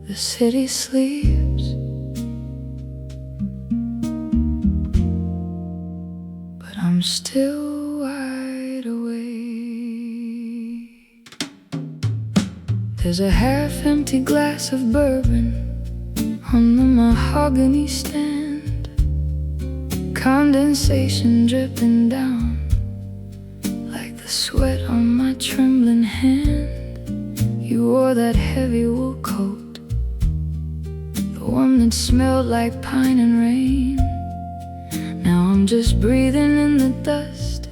The city sleeps, but I'm still wide awake. There's a half-empty glass of bourbon on the mahogany stand, condensation dripping down like the sweat on my trembling hand. You wore that heavy wool coat, the one that smelled like pine and rain. Now I'm just breathing in the dust,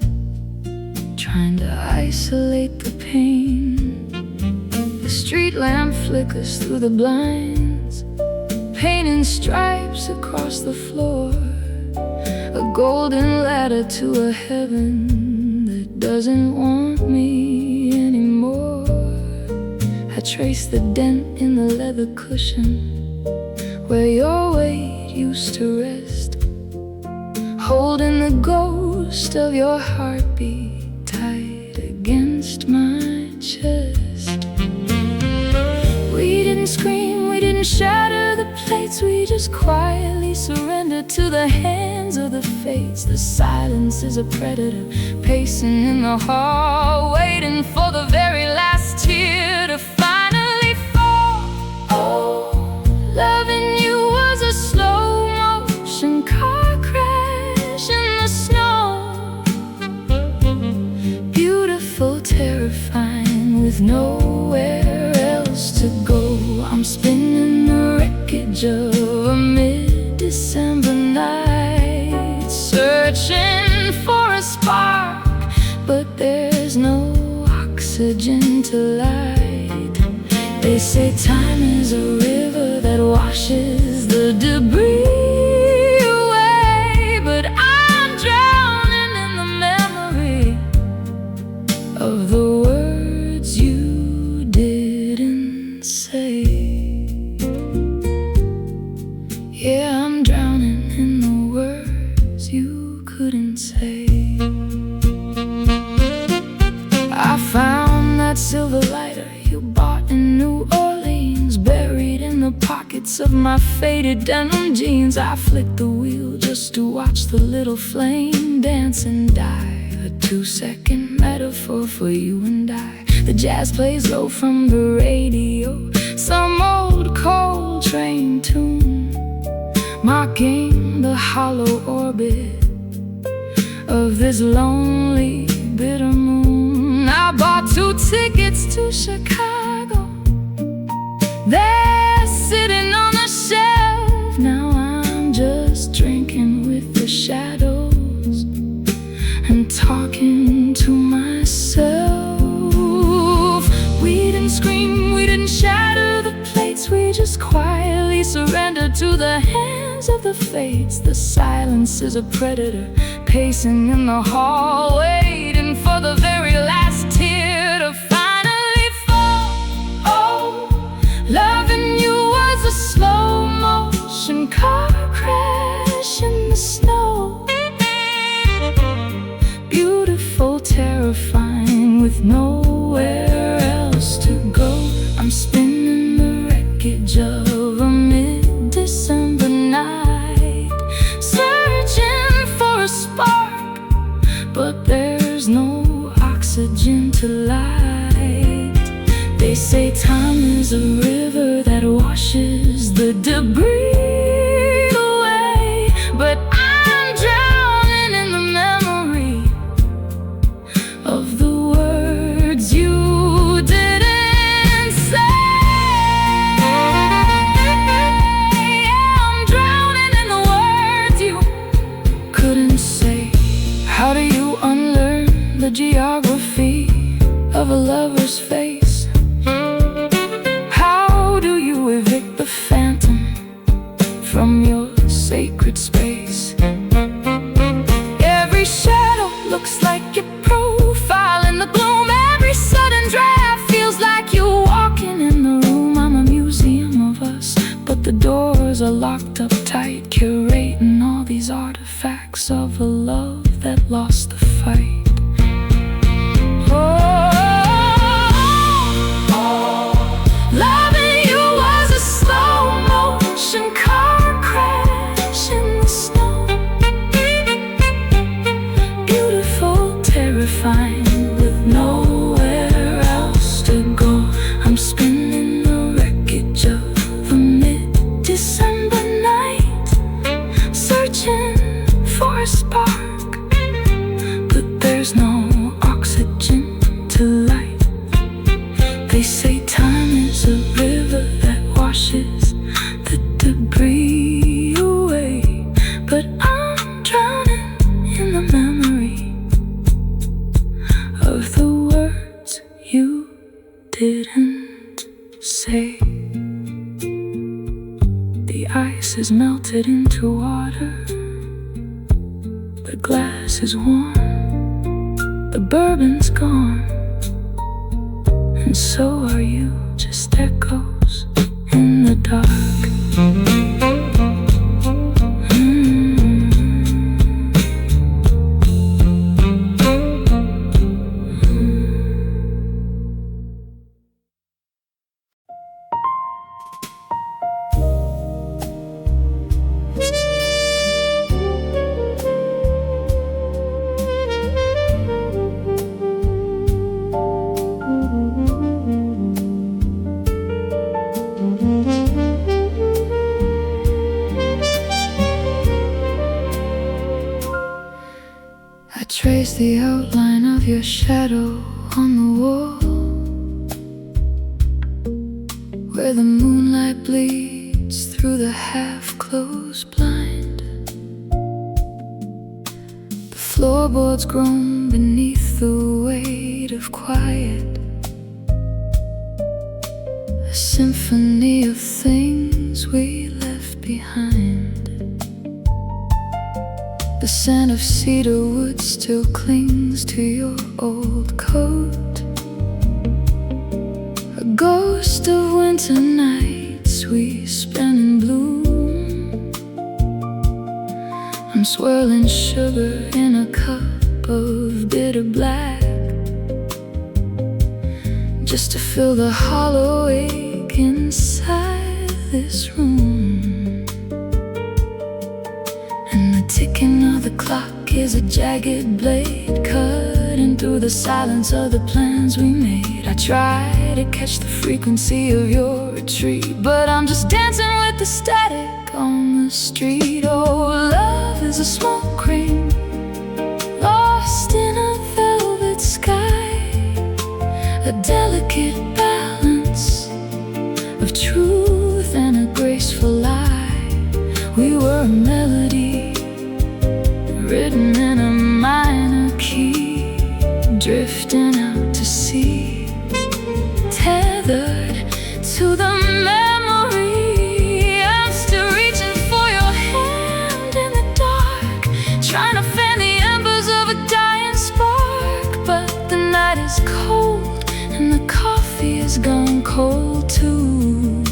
trying to isolate the pain. The street lamp flickers through the blinds, painting stripes across the floor, a golden ladder to a heaven that doesn't want me anymore. I trace the dent in the leather cushion where your weight used to rest, holding the ghost of your heartbeat tight against my chest. We didn't scream, we didn't shatter the plates, we just quietly surrendered to the hands of the fates. The silence is a predator pacing in the hall, waiting for the very last tear to finally fall. Oh, loving you was a slow motion car crash in the snow, beautiful, terrifying, with nowhere else to go. I'm spinning the wreckage of a mid-December night, searching for a spark, but there's no oxygen to light. They say time is a river that washes the debris away, but I'm drowning in the memory of the words you didn't say. Yeah, I'm drowning in the words you couldn't say. I found that silver lighter you bought in New Orleans, buried in the pockets of my faded denim jeans. I flicked the wheel just to watch the little flame dance and die, a 2-second metaphor for you and I. The jazz plays low from the radio, some old Coltrane tune, mocking the hollow orbit of this lonely, bitter moon. I bought 2 tickets to Chicago, they're sitting on the shelf. Now I'm just drinking with the shadows and talking to myself. We didn't scream, we didn't shatter the plates, we just quietly surrendered to the hands of the fates. The silence is a predator pacing in the hall, waiting for the very last tear to finally fall. Oh, loving you was a slow motion car crash in the snow, beautiful, terrifying, with nowhere else to go. I'm spinning the wreckage of a mid-December night, searching for a spark, but there's no oxygen to light. They say time is a river that washes the debris away, but I'm drowning in the memory of the words you didn't say. I'm drowning in the words you couldn't say. How do you unlearn the geography of a lover's face? How do you evict the phantom from your sacred space? Every shadow looks like your profile in the gloom. Every sudden draft feels like you're walking in the room. I'm a museum of us, but the doors are locked up tight, curating all these artifacts of a love that lost the fight. Loving you was a slow ice is melted into water. The glass is warm, the bourbon's gone, and so are you, just echoes in the dark. I trace the outline of your shadow on the wall, where the moonlight bleeds through the half-closed blind. The floorboards groan beneath the weight of quiet, a symphony of things we left behind. The scent of cedar wood still clings to your old coat, a ghost of winter nights we spent in bloom. I'm swirling sugar in a cup of bitter black, just to fill the hollow ache inside this room. Ticking of the clock is a jagged blade cutting through the silence of the plans we made. I try to catch the frequency of your retreat, but I'm just dancing with the static on the street. Oh, love is a smoke ring lost in a velvet sky, a delicate balance of truth and a graceful lie. We were a melody written in a minor key, drifting out to sea, tethered to the memory. I'm still reaching for your hand in the dark, trying to fan the embers of a dying spark. But the night is cold and the coffee is gone cold too,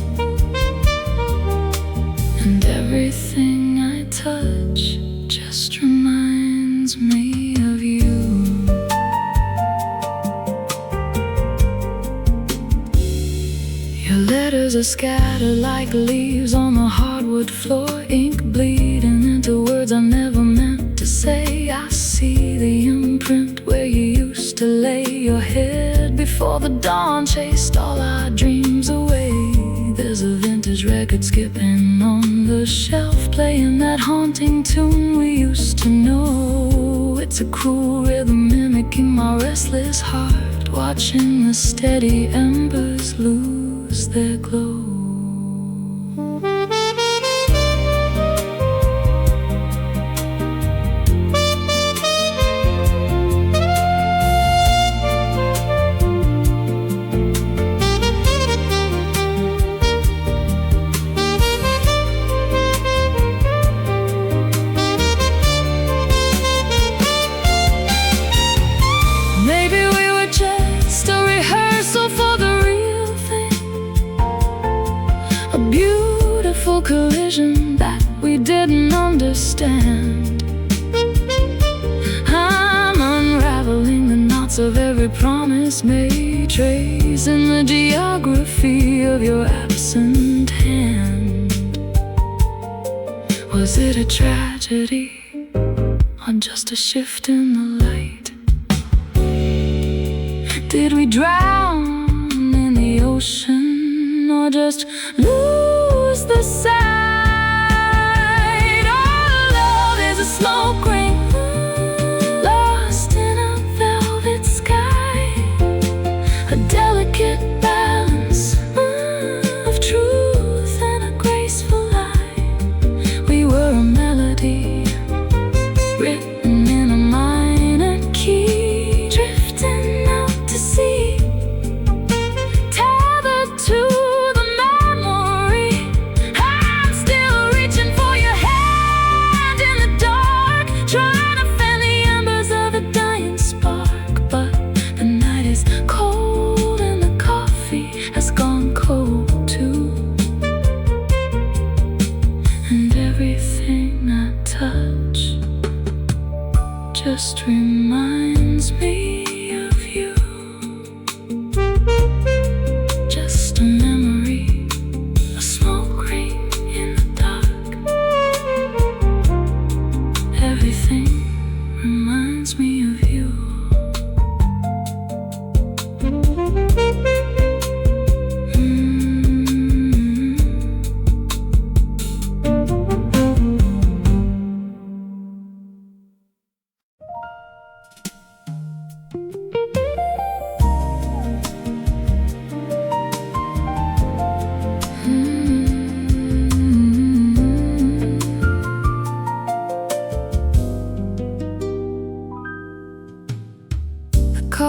and everything I touch just reminds me of you. Your letters are scattered like leaves on the hardwood floor, ink bleeding into words I never meant to say. I see the imprint where you used to lay your head before the dawn chased all our dreams away. There's a vintage record skipping on the shelf, playing that haunting tune we used to know. It's a cruel rhythm mimicking my restless heart, watching the steady embers lose their glow. Collision that we didn't understand. I'm unraveling the knots of every promise made, tracing the geography of your absent hand. Was it a tragedy or just a shift in the light? Did we drown in the ocean or just lose the sight? Our love is a smoke ring lost in a velvet sky, a delicate balance of truth and a graceful lie. We were a melody written in a minor key, drifting out to sea, tethered to the memory. I'm still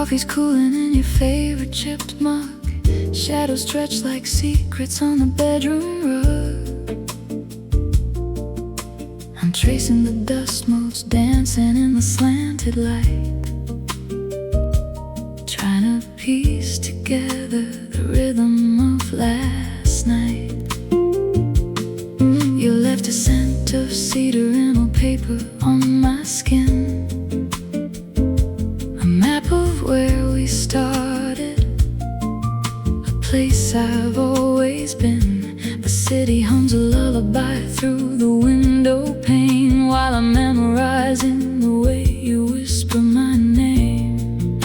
Coffee's cooling in your favorite chipped mug. Shadows stretch like secrets on the bedroom rug. I'm tracing the dust motes dancing in the slanted light, trying to piece together the rhythm of last night. You left a scent of cedar and wallpaper on my skin, a map of where we started, a place I've always been. The city hums a lullaby through the window pane while I'm memorizing the way you whisper my name.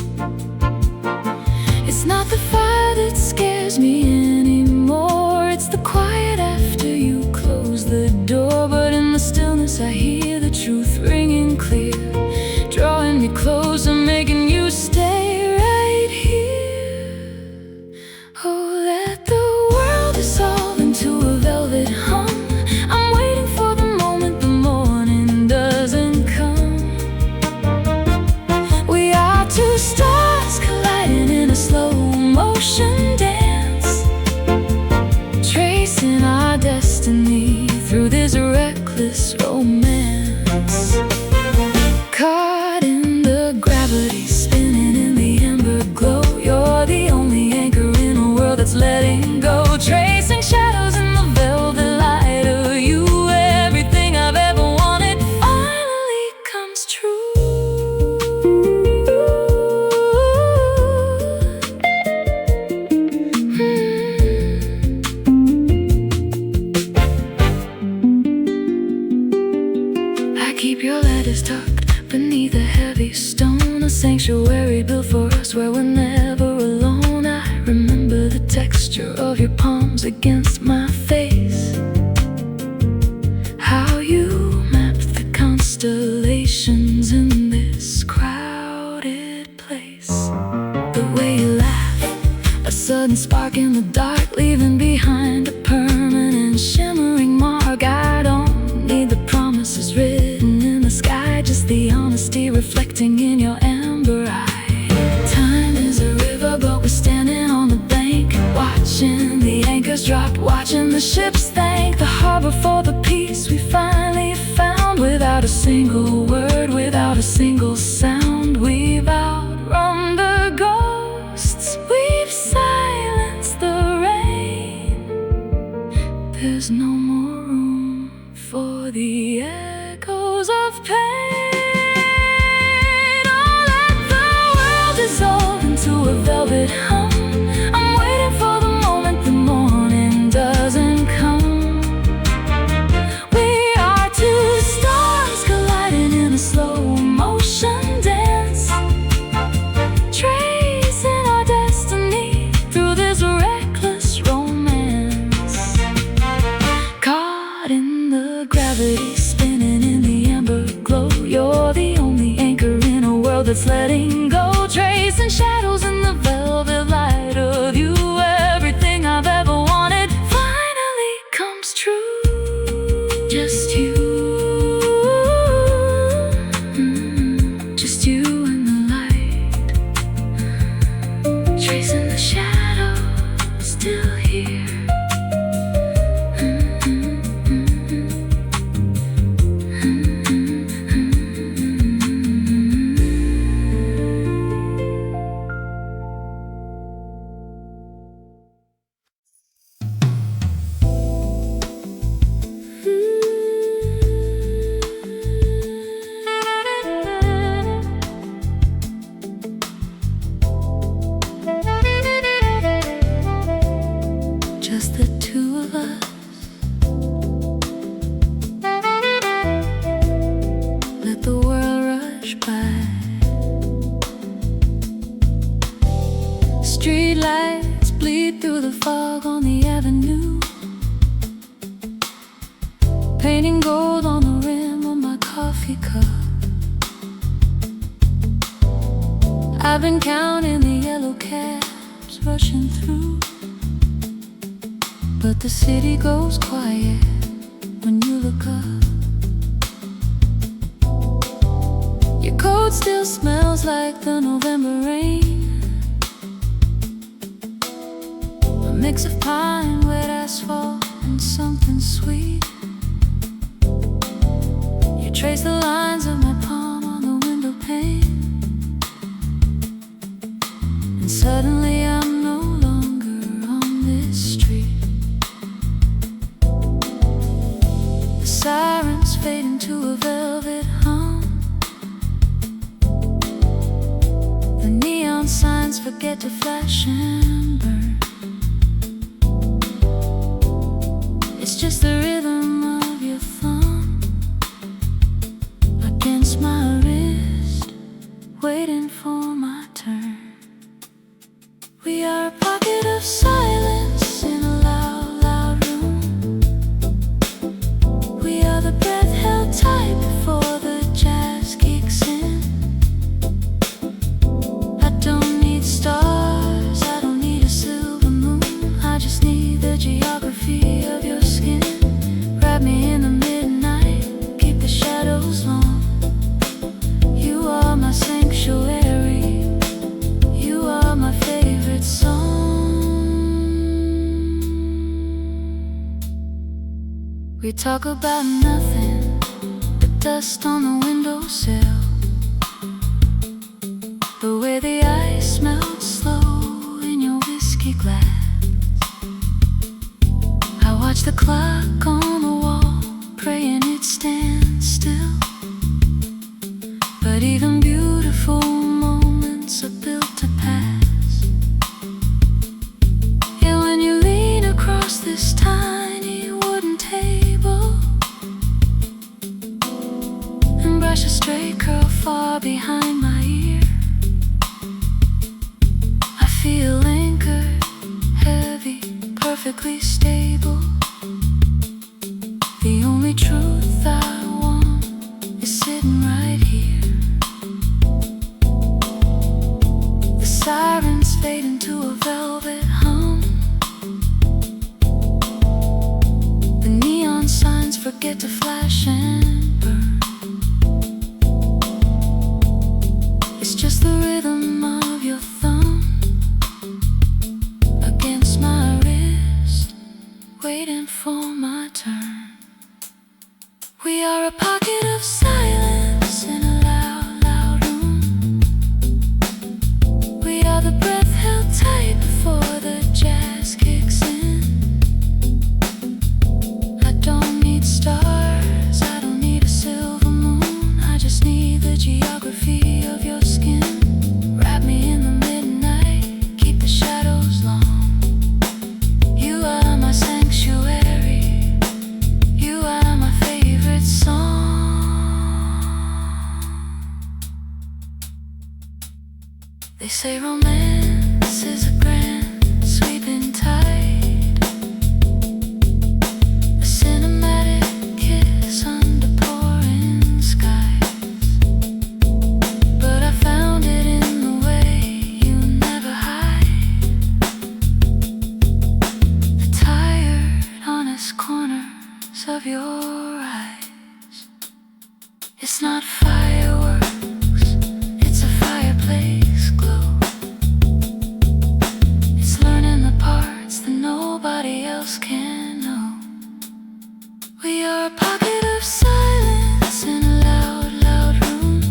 It's not the fire that scares me anymore, it's the quiet after you close the door. But in the stillness I hear the truth ringing clear, drawing me closer, making you stay right here. Oh, let the world dissolve into a velvet hum. I'm waiting for the moment the morning doesn't come. We are two stars colliding in a slow motion dance, tracing our destiny through this reckless romance. Caught in the gravity, spinning in the ember glow. You're the only anchor in a world that's letting go, tracing shadows in the velvet light of you. Everything I've ever wanted finally comes true. I keep your letters tucked beneath a heavy stone, a sanctuary built for us where we're never alone. I remember the texture of your palms against my face, how you mapped the constellations in this crowded place. The way you laugh, a sudden spark in the dark, leaving behind a permanent shimmering mark. I don't need the promises written in the sky, just the honesty reflecting in your amber eye. Time is a river, but we're standing on the bank, watching the anchors drop, watching the ships thank the harbor for the peace we finally found. Without a single word, without a single sound, we've outrun the ghosts, we've silenced the rain. There's no more room for the echoes of pain. Oh, let the world dissolve into a velvet hum. I'm waiting for the moment the morning doesn't come. We are two stars colliding in a slow motion dance, tracing our destiny through this reckless romance. Caught in the gravity, spinning in the amber glow. You're the only anchor in a world that's letting go, tracing shadows in the velvet light of you. Everything I've ever wanted finally comes true. Just you, just you and the light, tracing the shadows still here. Just the two of us, let the world rush by. Street lights bleed through the fog on the avenue, painting gold on the rim of my coffee cup. I've been counting the yellow cabs rushing through, but the city goes quiet when you look up. Your coat still smells like the November rain, a mix of pine, wet asphalt, and something sweet. You trace the lines of my palm on the window pane, and suddenly I'm no longer on this street. The sirens fade into a velvet hum. The neon signs forget to flash and burn. It's just the rhythm of your thumb against my wrist, waiting for my turn. We are a pocket of silence in a loud, loud room. We are the breath held tight before the jazz kicks in. I don't need stars, I don't need a silver moon. I just need the geography of your skin. Wrap me in the midnight, keep the shadows long. You are my sanctuary, you are my favorite song. We talk about nothing but dust on the windowsill, the way the ice melts slow in your whiskey glass. I watch the clock on the wall, praying it stands still. But even beautiful moments are built to pass. Yeah, when you lean across this tiny wooden table and brush a stray curl far behind my ear, I feel anchored, heavy, perfectly stable. The only truth I want is sitting right here. The sirens fade into a velvet hum. The neon signs forget to flash and burn. It's just the rhythm of your thumb against my wrist, waiting for my turn. We are a pocket of silence in a loud, loud room. We are the breath held tight before the jazz kicks in. I don't need stars, I don't need a silver moon. I just need the geography of your skin. Wrap me in the midnight, keep the shadows long. You are my sanctuary, you are my favorite song. They say romance is a grand sweeping tide, a cinematic kiss under pouring skies. But I found it in the way you never hide, the tired, honest corners of your eyes. It's not fireworks, it's a fireplace glow. It's learning the parts that nobody else can know. We are a pocket of silence in a loud, loud room.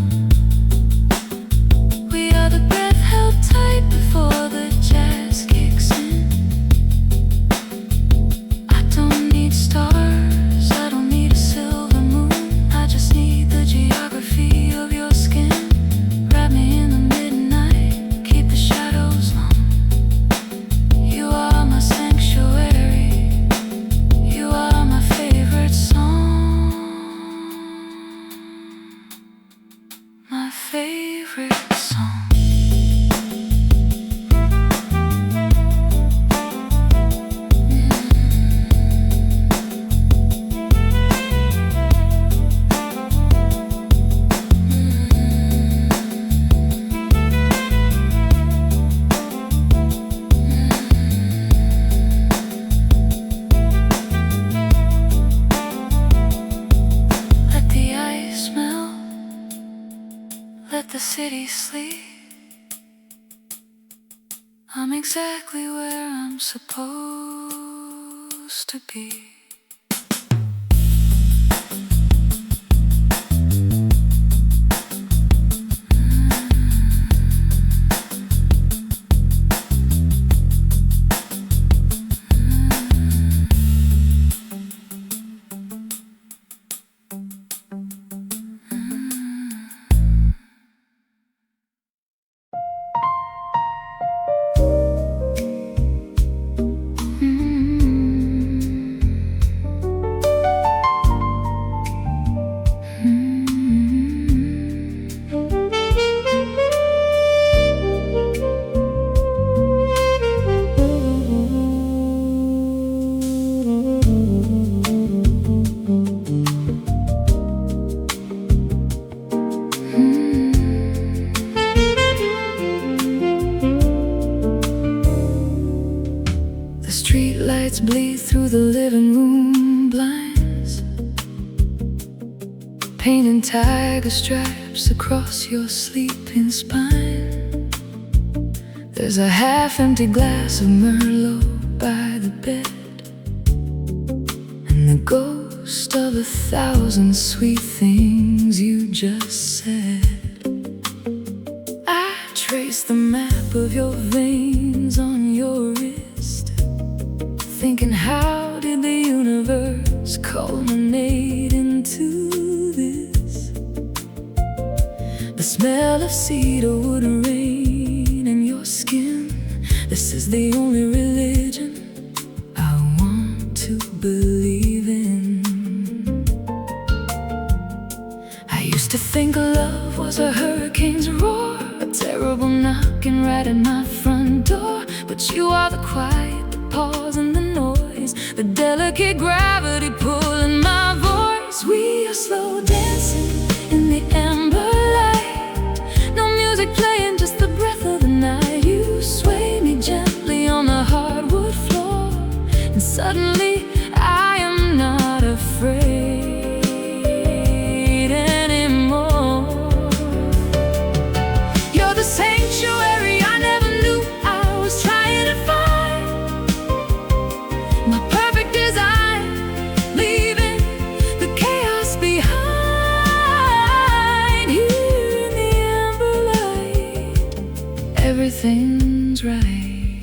We are the breath held tight before the jazz kicks in. I don't need stars, I don't need a silver moon. I just need the geography of your skin. Wrap me in the midnight, keep the shadows long. You are my sanctuary, you are my favorite song. city sleep. I'm exactly where I'm supposed to be. Lights bleed through the living room blinds, painting tiger stripes across your sleeping spine. There's a half-empty glass of Merlot by the bed, and the ghost of 1,000 sweet things you just said. I trace the map of your veins on your wrist, thinking, how did the universe culminate into this? The smell of cedarwood and rain in your skin, this is the only religion I want to believe in. I used to think love was a hurricane's roar, a terrible knocking right at my front door. But you are the quiet, the pause and the noise, the delicate gravity pulling my voice. We are slow dancing in the amber light, no music playing, just the breath of the night. You sway me gently on the hardwood floor, and suddenly I am not afraid anymore. You're the sanctuary I never knew I was trying to find, my perfect design, leaving the chaos behind. Here in the amber light, everything's right.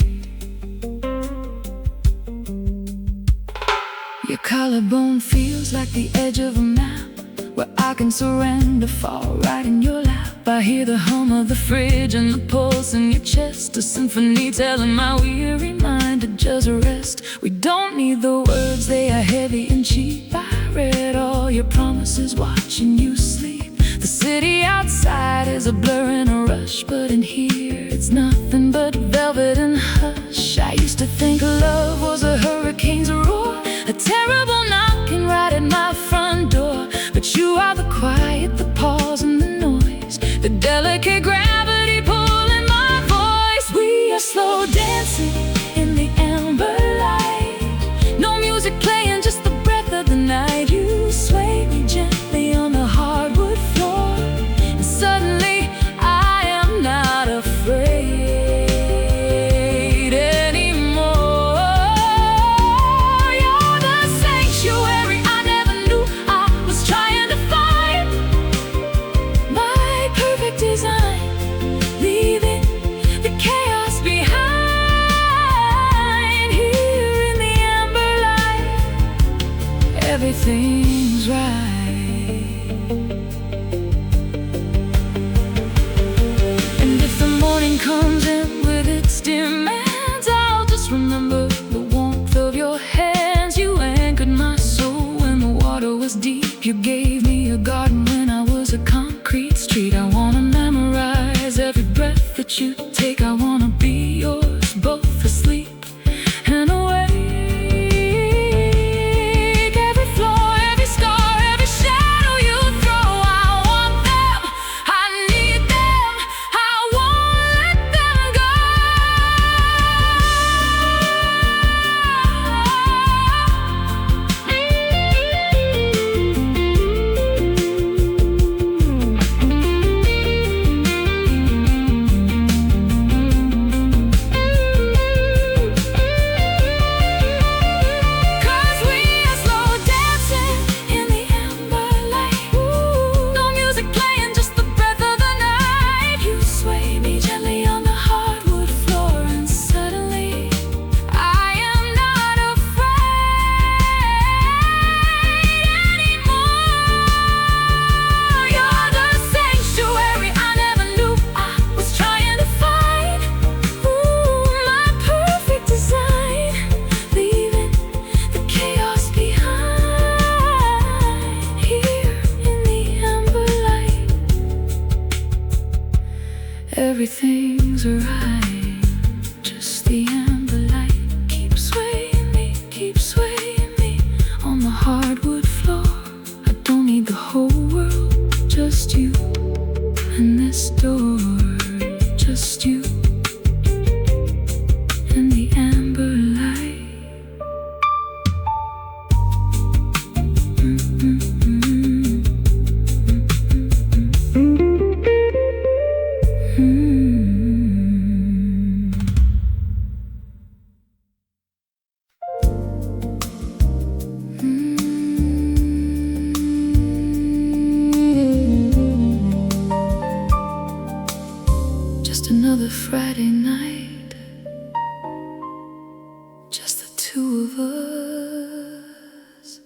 Your collarbone feels like the edge of a map, where I can surrender, fall right in your lap. I hear the hum of the fridge and the pulse in your chest, a symphony telling my weary mind to just rest. We don't need the words, they are heavy and cheap. I read all your promises watching you sleep. The city outside is a blur and a rush, but in here it's nothing but velvet and hush. I used to think love was a hurricane's roar, a terrible knocking right at my front door. But you are the quiet, the pause and the noise, the delicate gravity pulling my voice. We are slow dancing in the amber light, no music playing, just the breath of the night. You sway me gently on the hardwood floor, and suddenly I am not afraid anymore. You're the sanctuary I never knew I was trying to find, my perfect design, leaving the chaos behind. Here in the amber light, everything's right. And if the morning comes in with its demands, I'll just remember the warmth of your hands. You anchored my soul when the water was deep. You gave me a garden when I was a concrete street. I wanna memorize every breath that you take. I wanna be yours, both asleep and awake. Every flaw, every scar, every everything's right. Just the amber light keeps swaying me on the hardwood floor. I don't need the whole world, just you and this door. Just you and the amber light. Just another Friday night, just the two of us.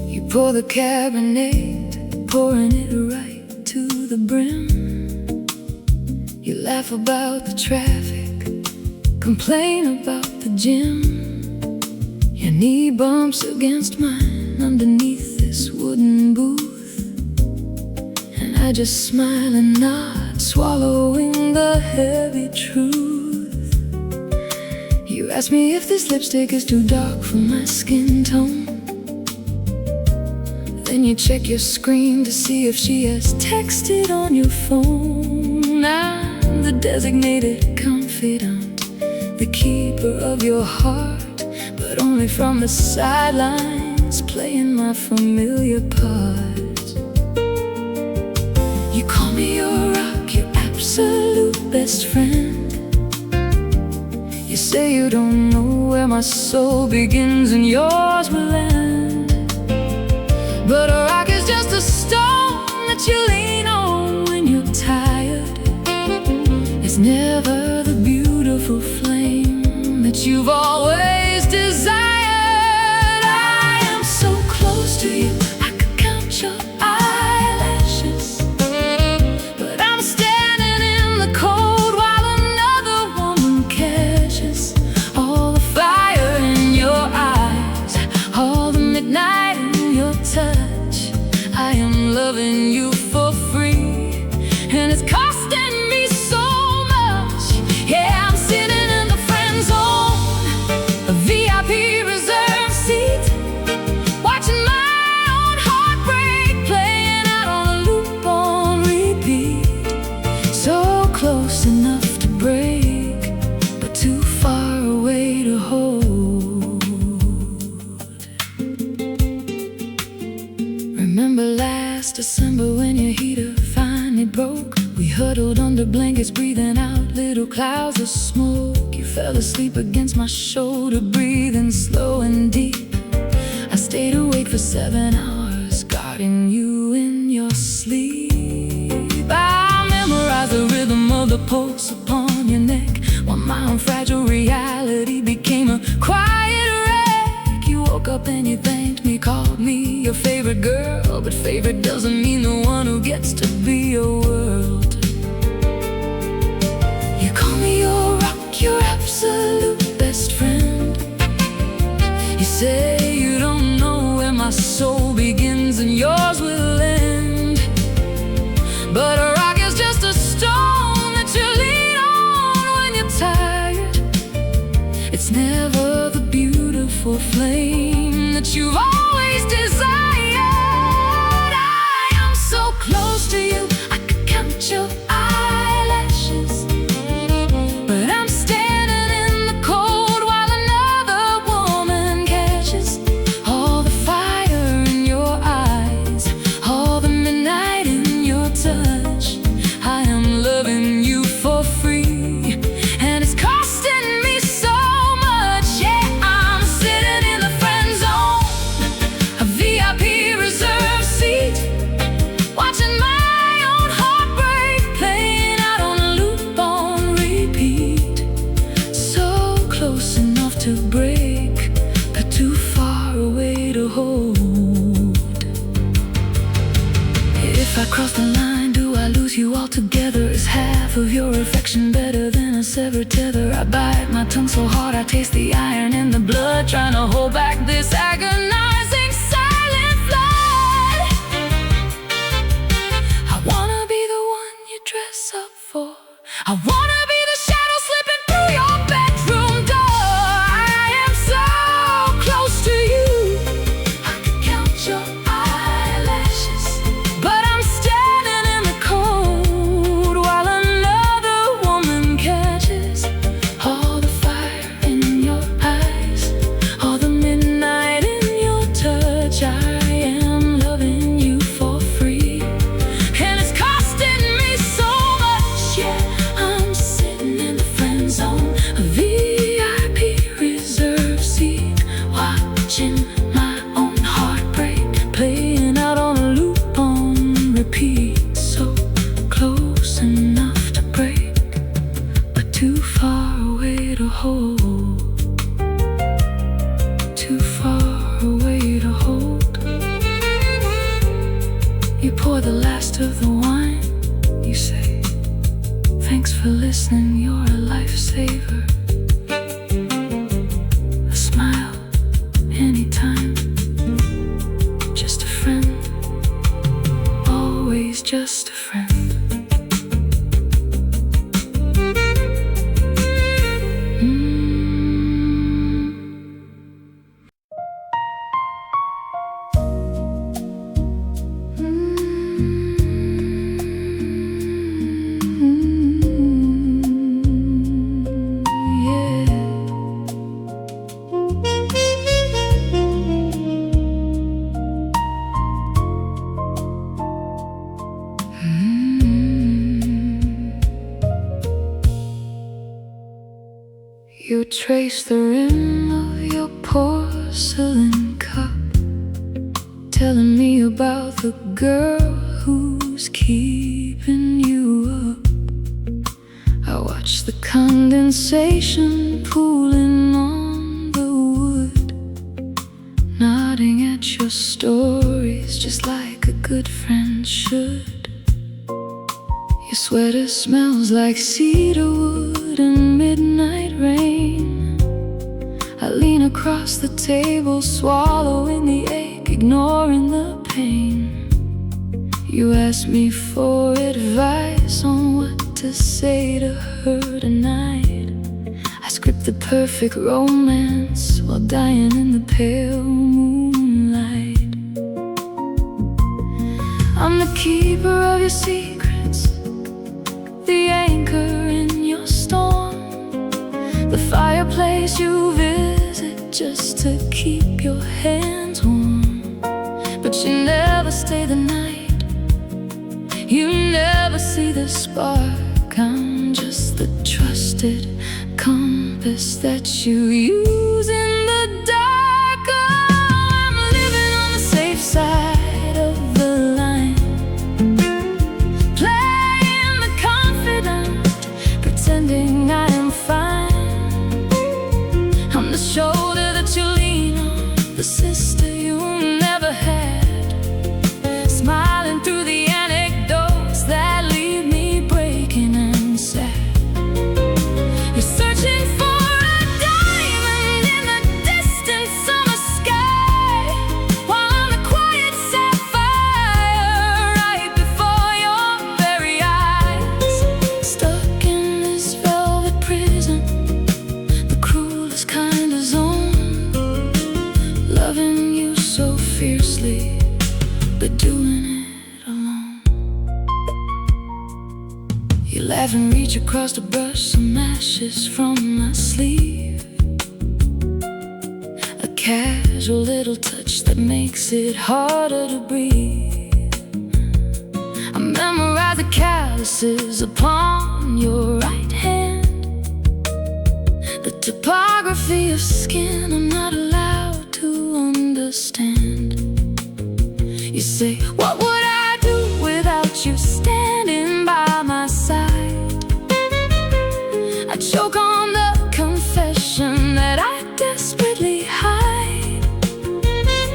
You pour the Cabernet, pouring it right to the brim. You laugh about the traffic, complain about the gym. Your knee bumps against mine underneath this wooden booth, and I just smile and nod, swallowing the heavy truth. You ask me if this lipstick is too dark for my skin tone. Then you check your screen to see if she has texted on your phone. I'm the designated confidant, the keeper of your heart, but only from the sidelines, playing my familiar part. You call me your rock, your absolute best friend. You say you don't know where my soul begins and yours will end. But a rock is just a stone that you lean on when you're tired. It's never the beautiful flame that you've always desired. I am so close to you, I could count your eyelashes, but I'm standing in the cold while another woman catches all the fire in your eyes, all the midnight in your touch. I am loving you for free, and it's costing me so much. Yeah, I'm sitting in the friend zone, a VIP reserved seat, watching my own heartbreak playing out on a loop on repeat. So close enough to break, but too far away to hold. Remember last December when your heater finally broke? We huddled under blankets, breathing out little clouds of smoke. You fell asleep against my shoulder, breathing slow and deep. I stayed awake for 7 hours, guarding you in your sleep. I memorized the rhythm of the pulse upon your neck, while my own fragile reality became a quiet wreck. You woke up and you thanked me, called me your favorite girl, but favorite doesn't mean the one who gets to be your world. You call me your rock, your absolute best friend. You say you don't know where my soul begins and yours will end. But a rock is just a stone that you lean on when you're tired. It's never the beautiful flame that you've always desired. I am so close to you, I could count your eyelashes, but I'm standing in the cold while another woman catches all the fire in your eyes, all the midnight in your touch. I am loving you for free, and it's costing me so much. Yeah, I'm sitting in the friend zone, a VIP reserved seat, watching my own heartbreak playing out on a loop on repeat. So close enough to break, but too far away to hold. If I cross the line, do I lose you altogether? Is half of your affection better than a severed tether? I bite my tongue so hard I taste the iron in the blood, trying to hold back this agonizing silent flood. I wanna be the one you dress up for. I wanna be the shadow slipping through your bedroom door. I am so close to you, I could count your eyelashes, but I'm standing in the cold while another woman catches all the fire in your eyes, all the midnight in your touch. I am loving you for free, and it's costing me so much. Yeah, I'm sitting in the friend zone, a VIP reserve seat, watching my own heartbreak playing out on a loop on repeat. So close enough to break, but too far away to hold. Too far away to hold. You pour the last of the wine, you say, thanks for listening, you're a lifesaver. A smile, anytime. Just a friend, always just a friend. You trace the rim of your porcelain cup, telling me about the girl who's keeping you up. I watch the condensation pooling on the wood, nodding at your stories just like a good friend should. Your sweater smells like cedar wood and midnight rain. I lean across the table, swallowing the ache, ignoring the pain. You ask me for advice on what to say to her tonight. I script the perfect romance while dying in the pale moonlight. I'm the keeper of your secrets, the anchor in your storm, the fireplace you visit just to keep your hands warm. But you never stay the night, you never see the spark. I'm just the trusted compass that you use in the dark. Oh, I'm living on the safe side of the line, playing the confidant, pretending I am fine. I'm the shoulder that you lean on, the sister you never had, smiling through the anecdotes that leave me breaking and sad. You're searching for a diamond in the distant summer sky, while I'm the quiet sapphire right before your very eyes. Stuck in this velvet prison, the cruelest kind of zone, loving you so fiercely, but doing it alone. You laugh and reach across to brush some ashes from my sleeve, a casual little touch that makes it harder to breathe. I memorize the calluses upon your right hand, the topography of skin I'm not allowed to understand. You say, what would I do without you standing by my side? I choke on the confession that I desperately hide.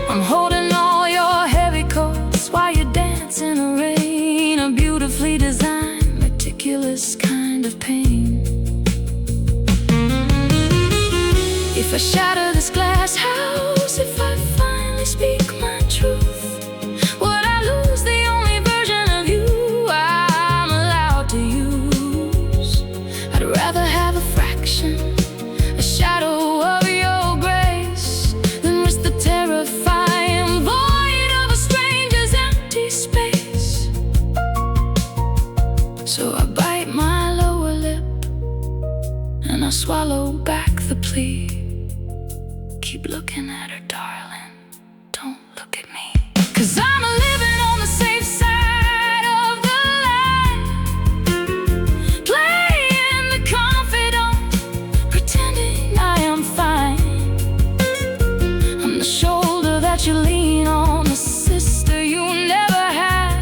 I'm holding all your heavy coats while you dance in a rain of beautifully designed swallow back the plea. Keep looking at her, darling, don't look at me. 'Cause I'm living on the safe side of the line, playing the confidant, pretending I am fine. I'm the shoulder that you lean on, the sister you never had,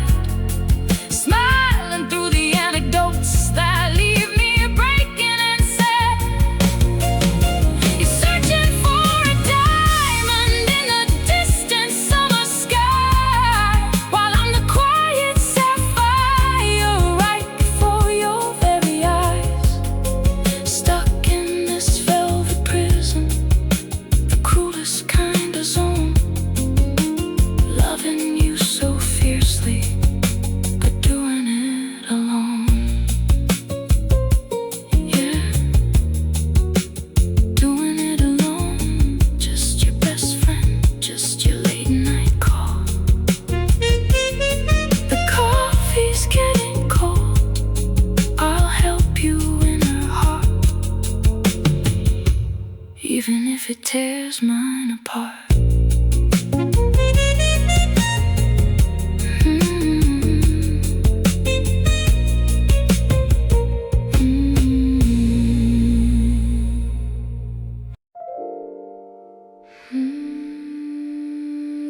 smiling through the anecdotes that leave me breaking and sad. You're searching for a diamond in the distant summer sky, while I'm the quiet sapphire right before your very eyes. Stuck in this velvet prison, the cruelest kind of zone, loving you so fiercely, but doing it alone. Yeah, doing it alone. Just your best friend, just your late night call. The coffee's getting cold, I'll help you in her heart, even if it tears mine apart.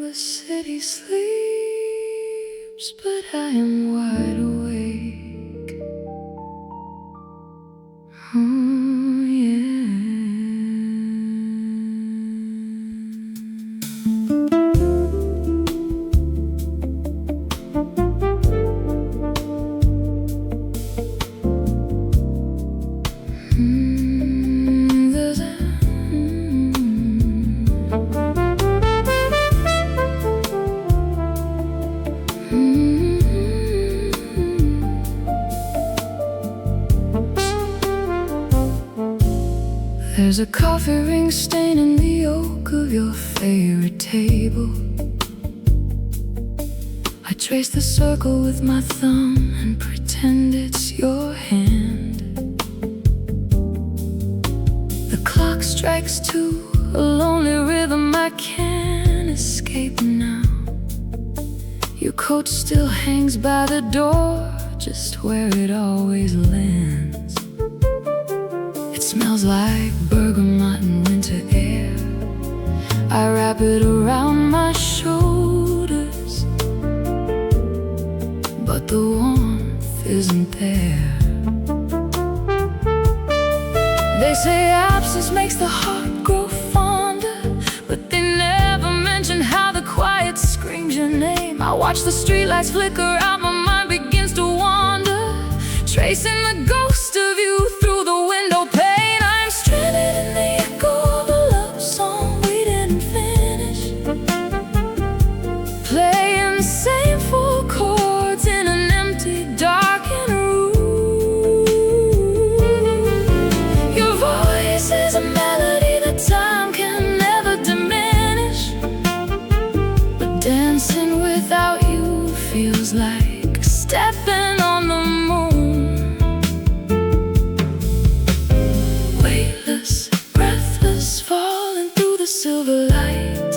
The city sleeps, but I am wide awake. Oh, yeah. There's a There's a coffee ring stain in the oak of your favorite table. I trace the circle with my thumb and pretend it's your hand. The clock strikes 2, a lonely rhythm I can't escape now. Your coat still hangs by the door, just where it always lands. It smells like bergamot and winter air. I wrap it around my shoulders, but the warmth isn't there. They say absence makes the heart grow fonder, but they never mention how the quiet screams your name. I watch the streetlights flicker out, my mind begins to wander, tracing the ghost of you through the window pane. I'm stranded in the echo of a love song we didn't finish, playing the same 4 chords in an empty, darkened room. Your voice is a melody that time can never diminish, but dancing without you feels like stepping on the moon. Weightless, breathless, falling through the silver light,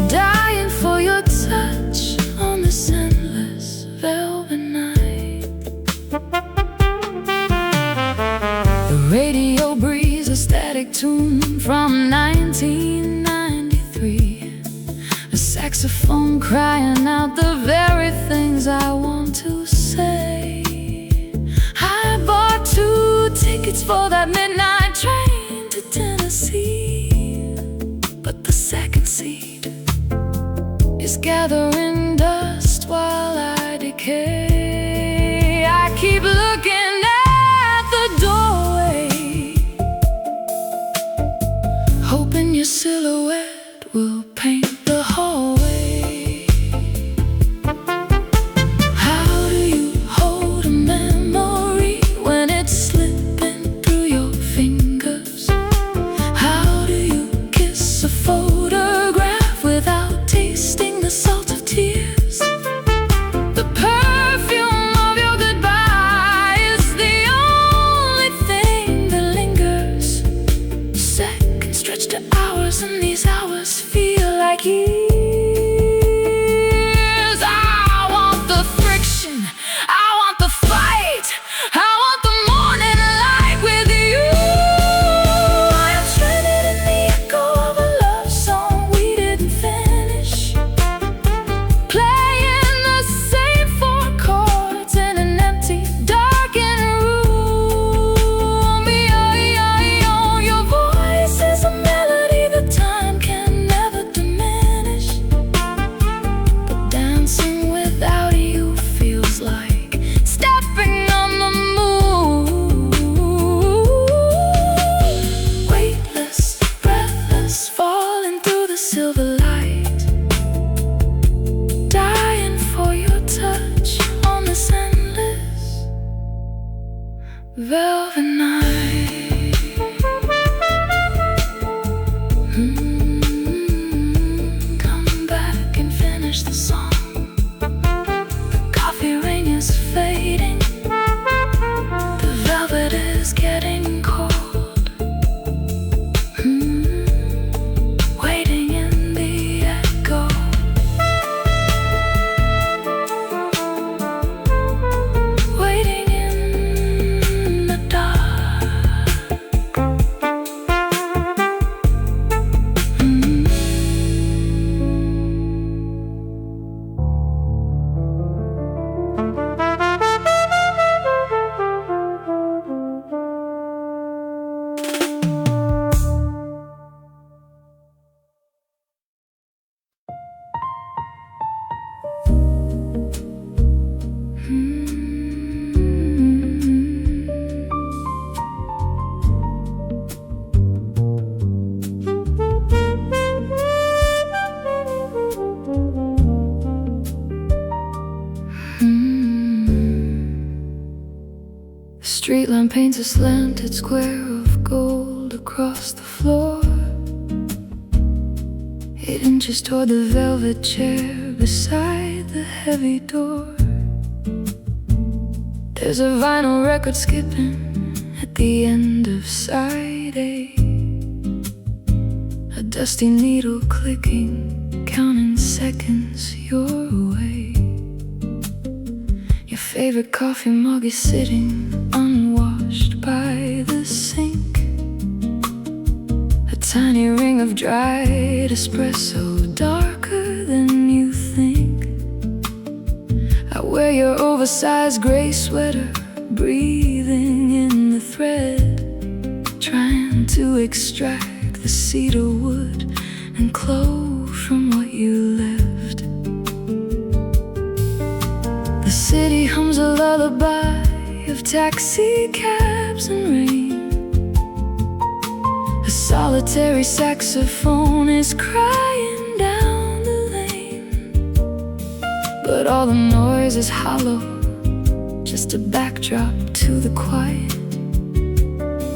dying for your touch on this endless velvet night. The radio breeze, a static tune from 1993. A saxophone crying out the very things I want to say. I bought 2 tickets for that midnight train to Tennessee, but the second seat is gathering dust while I decay. I keep looking at the doorway, hoping your silhouette will paint the hallway. How do you hold a memory when it's slipping through your fingers? How do you kiss a photograph without tasting the salt of tears? The perfume of your goodbye is the only thing that like years. I want the friction, I want the fight, I want the morning light with you. I am stranded in the echo of a love song we didn't finish, playing the same four chords in an empty, darkened room. Your voice is a melody that time can never diminish, but dancing without you feels like stepping on the moon. Weightless, breathless, falling through the silver light, dying for your touch on this endless velvet night. Come back and finish the song. The coffee ring is fading, the velvet is getting cold. Waiting in the echo, waiting in the dark. The street lamp paints a slanted square of gold across the floor, 8 inches toward the velvet chair beside the heavy door. There's a vinyl record skipping at the end of side A, a dusty needle clicking, counting seconds your way. Your favorite coffee mug is sitting unwashed by the sink, a tiny ring of dried espresso darker than you think. I wear your oversized gray sweater, breathing in the thread, trying to extract the cedar wood and clove from what you left. The city hums a lullaby of taxi cabs and rain. A solitary saxophone is crying down the lane, but all the noise is hollow, just a backdrop to the quiet.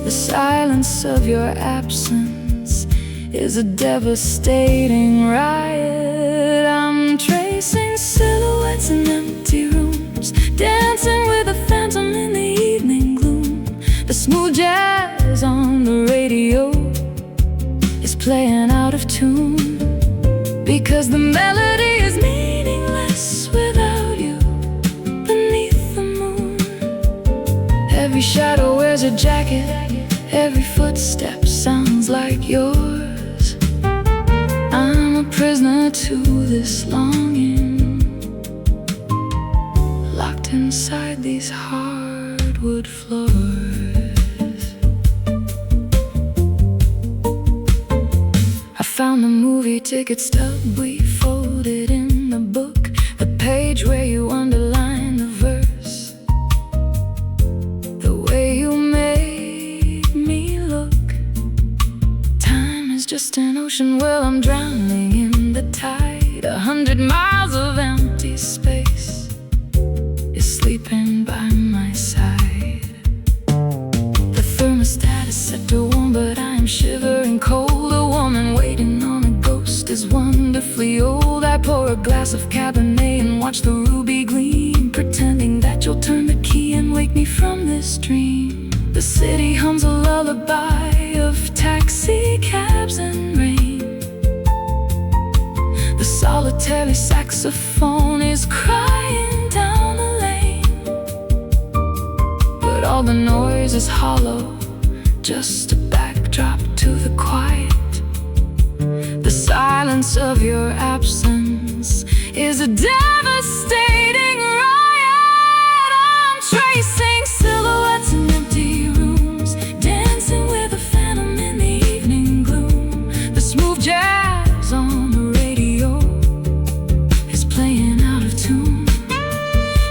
The silence of your absence is a devastating riot. I'm tracing silhouettes in empty rooms, dancing with a phantom in the evening gloom. The smooth jazz on the radio is playing out of tune, because the melody is meaningless without you beneath the moon. Every shadow wears a jacket, every footstep sounds like yours. I'm a prisoner to this longing, locked inside these hardwood floors. I found the movie ticket stub we folded in the book, the page where you underlined the verse. The way you made me look. Time is just an ocean, well, I'm drowning in the tide. 100 miles of empty space is sleeping by my side. The thermostat is set to warm, but I am shivering cold. A woman waiting on a ghost is wonderfully old. I pour a glass of Cabernet and watch the ruby gleam, pretending that you'll turn the key and wake me from this dream. The city hums a lullaby of taxi cabs and rain. solitary saxophone is crying down the lane, but all the noise is hollow, just a backdrop to the quiet. The silence of your absence is a devastating riot. I'm tracing silhouettes in empty rooms, dancing with a phantom in the evening gloom. The smooth jazz on the radio is playing out of tune,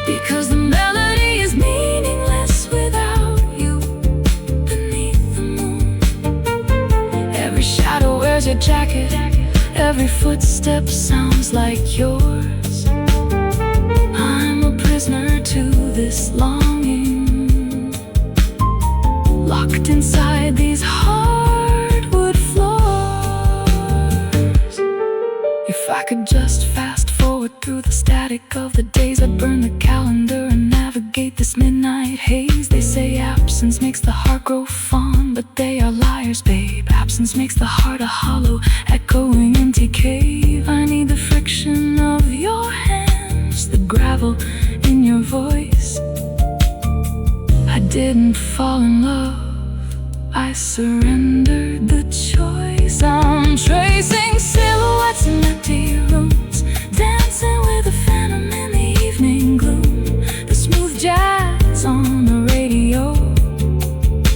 because the melody is meaningless without you beneath the moon. Every shadow wears your jacket, every footstep sounds like yours. I'm a prisoner to this longing, locked inside these hardwood floors. If I could just fast forward through the static of the days, I'd burn the calendar and navigate this midnight haze. They say absence makes the heart grow fond, but they are liars, babe. Absence makes the heart a hollow, echoing empty cave. I need the friction of your hands, the gravel in your voice. I didn't fall in love, I surrendered the choice. I'm tracing silhouettes in empty rooms, dancing with a phantom in the evening gloom. The smooth jazz on the radio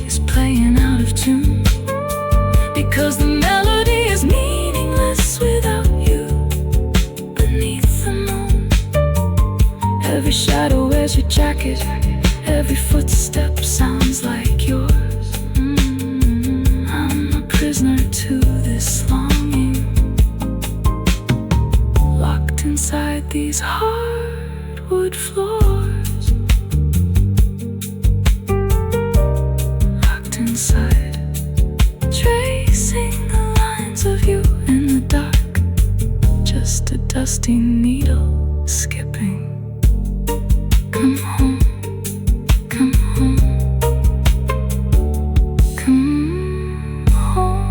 is playing out of tune, because the melody is meaningless without you beneath the moon. Every shadow wears your jacket, every footstep sounds like yours. I'm a prisoner to this longing, locked inside these hardwood floors. Locked inside, tracing the lines of you in the dark, just a dusty needle skipping. Come home, come home, come home.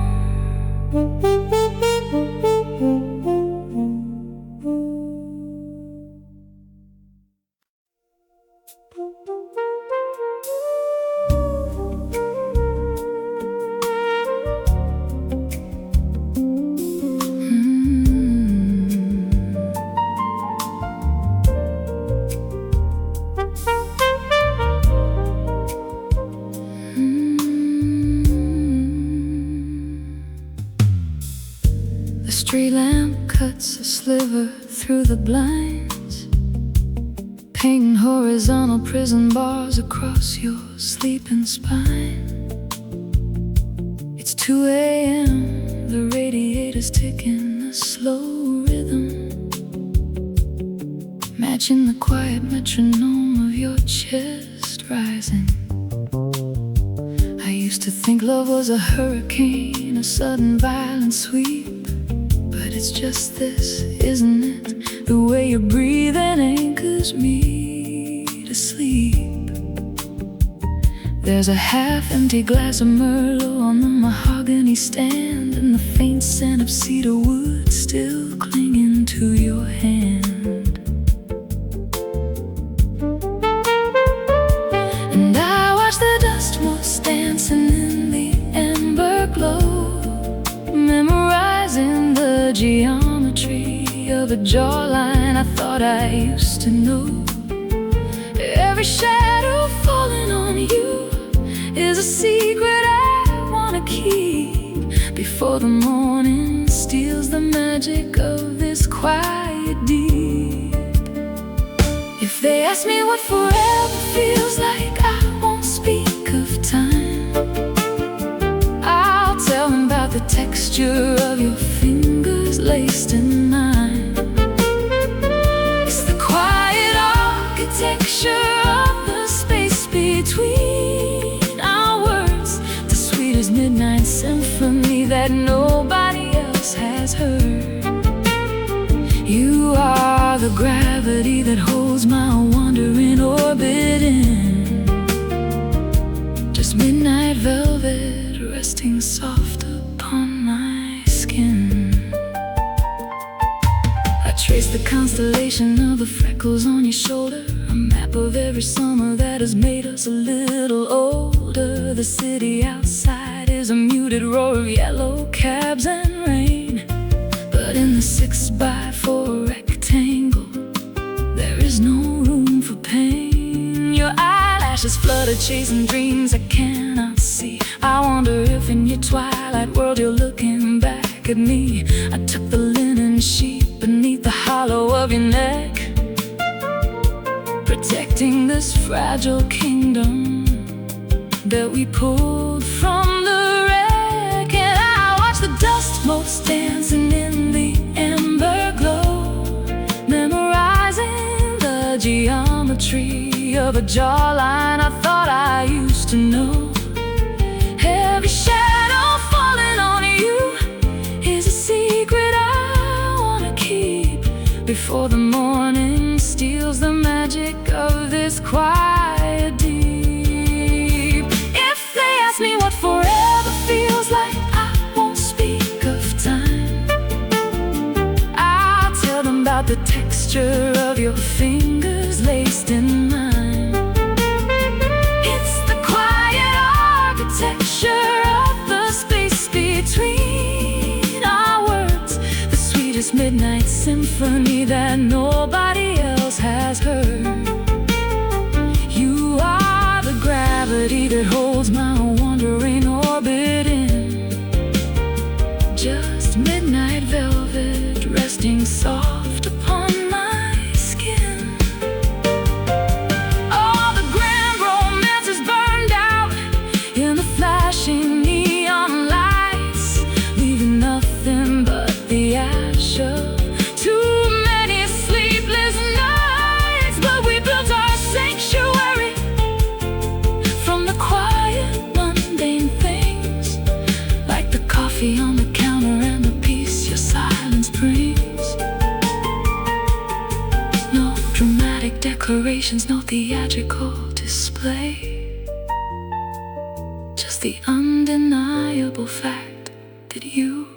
The street lamp cuts a sliver through the blinds, painting horizontal prison bars across your sleeping spine. It's 2 a.m., the radiator's ticking a slow rhythm, matching the quiet metronome of your chest rising. I used to think love was a hurricane, a sudden violent sweep, but it's just this, isn't it? The way you're breathing anchors me to sleep. There's a half-empty glass of Merlot on the mahogany stand, and the faint scent of cedar wood still clinging to your hand. And I watch the dust motes dancing in the amber glow, memorizing the geometry of a jawline I thought I used to know. Every shadow falling on you is a secret I wanna keep, before the morning steals the magic of this quiet deep. If they ask me what forever feels like, I won't speak of time. I'll tell them about the texture of your fingers laced in mine. It's the quiet architecture of the space between our words, the sweetest midnight symphony that nobody else has heard. You are the gravity that holds my wandering orbit in, just midnight velvet resting soft upon my skin. the constellation of the freckles on your shoulder, a map of every summer that has made us a little older. The city outside is a muted roar of yellow cabs and rain, but in the 6x4 rectangle there is no room for pain. Your eyelashes flutter, chasing dreams I cannot see. I wonder if in your twilight world you're looking back at me. I took the linen sheet beneath the hollow of your neck, protecting this fragile kingdom that we pulled from the wreck. And I watch the dust motes dancing in the ember glow, memorizing the geometry of a jawline I thought I used to know. Every shadow falling on you is a secret I wanna keep before the morning steals the magic of this quiet deep. If they ask me what forever feels like, I won't speak of time. I'll tell them about the texture of your fingers laced in mine. It's the quiet architecture of the space between our words, the sweetest midnight symphony that nobody else has heard. You are the gravity that holds my wandering orbit in just midnight velvet resting soft upon my skin. All the grand romance is burned out in the flashing neon lights, leaving nothing but the ash of too many sleepless nights. But we built our sanctuary from the quiet, mundane things, like the coffee on the counter and the peace your silence brings. No dramatic decorations, no theatrical display, just the undeniable fact that you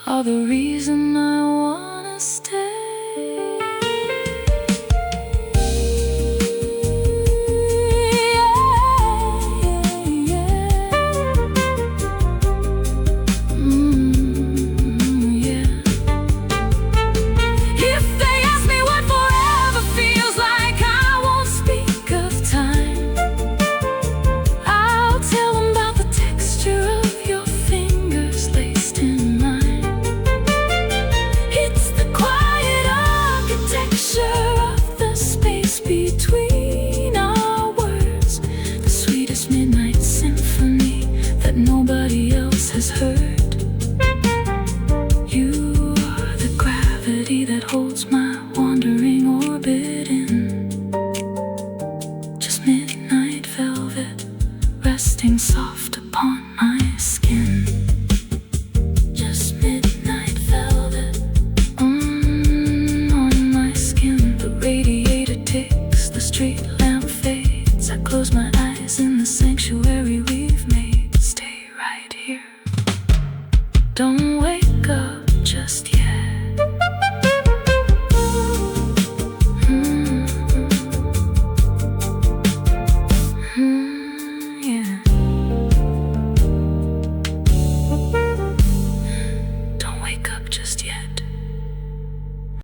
are the reason I wanna stay. If they ask me what forever feels like, I won't speak of time. I'll tell them about the texture of your fingers laced in mine. It's the quiet architecture of the space between our words, the sweetest midnight symphony that nobody else has heard. You are the gravity that holds my wandering orbit in just midnight velvet resting soft upon my skin. Just midnight velvet on my skin. The radiator ticks, the street lamp fades. I close my eyes in the sanctuary we've made. Stay right here. Don't